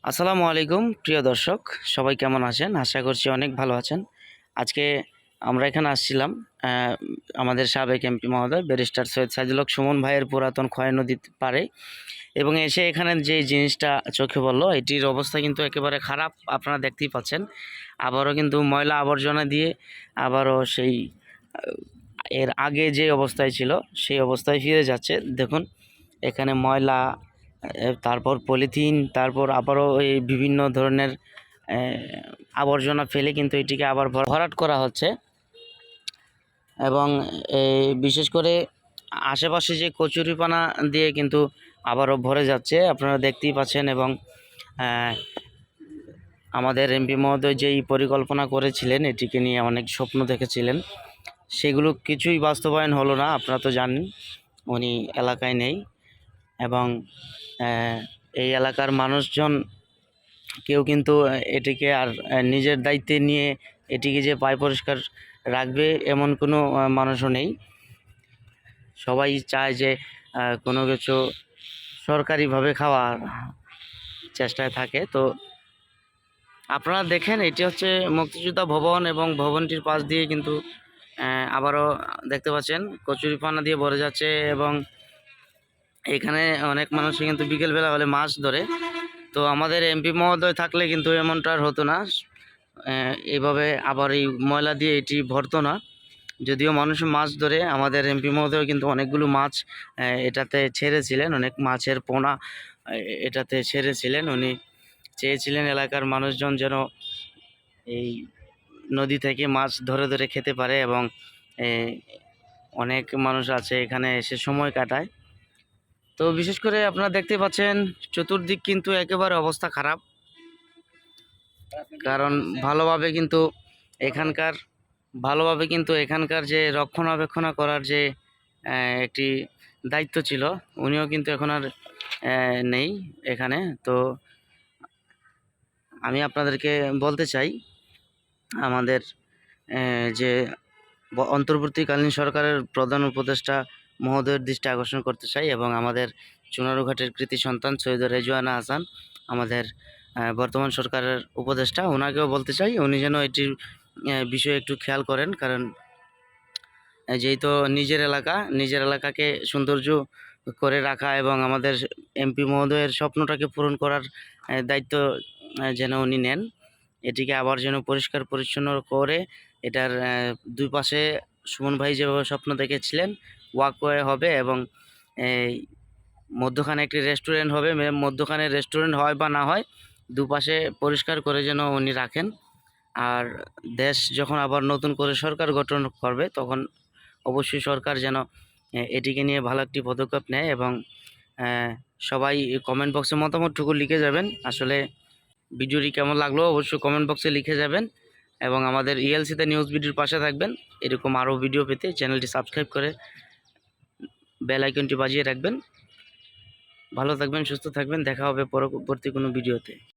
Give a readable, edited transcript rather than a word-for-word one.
আসসালামু আলাইকুম প্রিয় দর্শক, সবাই কেমন আছেন? আশা করছি অনেক ভালো আছেন। আজকে আমরা এখানে আসছিলাম আমাদের সাবেক এমপি মহোদয় ব্যারিস্টার সৈয়দ সাইদুল হক সুমন ভাইয়ের পুরাতন ক্ষয় নদীর পাড়ে, এবং এসে এখানে যে জিনিসটা চোখে পড়লো, এটির অবস্থা কিন্তু একেবারে খারাপ। আপনারা দেখতেই পাচ্ছেন, আবারও কিন্তু ময়লা আবর্জনা দিয়ে আবারও সেই এর আগে যে অবস্থায় ছিল সেই অবস্থায় ফিরে যাচ্ছে। দেখুন, এখানে ময়লা, তারপর পলিথিন, তারপর আবারও এই বিভিন্ন ধরনের আবর্জনা ফেলে কিন্তু এটিকে আবার ভরাট করা হচ্ছে। এবং বিশেষ করে আশেপাশে যে কচুরিপানা দিয়ে কিন্তু আবারও ভরে যাচ্ছে, আপনারা দেখতেই পাচ্ছেন। এবং আমাদের এমপি মহোদয় যেই পরিকল্পনা করেছিলেন, এটিকে নিয়ে অনেক স্বপ্ন দেখেছিলেন, সেগুলো কিছুই বাস্তবায়ন হলো না। আপনারা তো জানেন উনি এলাকায় নেই, এবং এই এলাকার মানুষজন কেউ কিন্তু এটিকে আর নিজের দায়িত্বে নিয়ে এটিকে যে পায় পরিষ্কার রাখবে এমন কোনো মানুষও নেই। সবাই চায় যে কোনো কিছু সরকারিভাবে খাওয়ার চেষ্টায় থাকে। তো আপনারা দেখেন, এটি হচ্ছে মুক্তিযোদ্ধা ভবন, এবং ভবনটির পাশ দিয়ে কিন্তু আবারও দেখতে পাচ্ছেন কচুরিপানা দিয়ে ভরে যাচ্ছে। এবং এখানে অনেক মানুষই কিন্তু বিকেলবেলা হলে মাছ ধরে। তো আমাদের এমপি মহোদয় থাকলে কিন্তু এমনটা আর হতো না, এইভাবে আবার এই ময়লা দিয়ে এটি ভরতো না। যদিও মানুষ মাছ ধরে, আমাদের এমপি মহোদয় কিন্তু অনেকগুলো মাছ এটাতে ছেড়েছিলেন, অনেক মাছের পোনা এটাতে ছেড়েছিলেন। উনি চেয়েছিলেন এলাকার মানুষজন যেন এই নদী থেকে মাছ ধরে ধরে খেতে পারে, এবং অনেক মানুষ আছে এখানে এসে সময় কাটায়। তো বিশেষ করে আপনারা দেখতে পাচ্ছেন চতুর্দিক কিন্তু একেবারে অবস্থা খারাপ, কারণ ভালোভাবে কিন্তু এখানকার যে রক্ষণাবেক্ষণ করার যে একটি দায়িত্ব ছিল, উনিও কিন্তু এখন আর নেই এখানে। তো আমি আপনাদেরকে বলতে চাই, আমাদের যে অন্তর্বর্তীকালীন সরকারের প্রধান উপদেষ্টা মহোদয়ের দৃষ্টি আকর্ষণ করতে চাই, এবং আমাদের চুনারুঘাটের কৃতি সন্তান সৈয়দ রেজওয়ানা হাসান, আমাদের বর্তমান সরকারের উপদেষ্টা, ওনাকেও বলতে চাই উনি যেন এটির বিষয়ে একটু খেয়াল করেন। কারণ যেহেতু নিজের এলাকাকে সৌন্দর্য করে রাখা, এবং আমাদের এমপি মহোদয়ের স্বপ্নটাকে পূরণ করার দায়িত্ব যেন উনি নেন। এটিকে আবার যেন পরিষ্কার পরিচ্ছন্ন করে, এটার দুই পাশে সুমন ভাই যেভাবে স্বপ্ন দেখেছিলেন ওয়াকওয়ে হবে, এবং এই মধ্যখানে একটি রেস্টুরেন্ট হবে। মধ্যখানে রেস্টুরেন্ট হয় বা না হয়, দুপাশে পরিষ্কার করে যেন উনি রাখেন। আর দেশ যখন আবার নতুন করে সরকার গঠন করবে, তখন অবশ্যই সরকার যেন এটিকে নিয়ে ভালো একটি পদক্ষেপ নেয়। এবং সবাই কমেন্ট বক্সে মতামতটুকু লিখে যাবেন। আসলে ভিডিওটি কেমন লাগলো অবশ্যই কমেন্ট বক্সে লিখে যাবেন, এবং আমাদের ইএলসিতে নিউজ ভিডিওর পাশে থাকবেন। এরকম আরও ভিডিও পেতে চ্যানেলটি সাবস্ক্রাইব করে বেল আইকনটি বাজিয়ে রাখবেন। ভালো থাকবেন, সুস্থ থাকবেন, দেখা হবে পরবর্তী কোনো ভিডিওতে।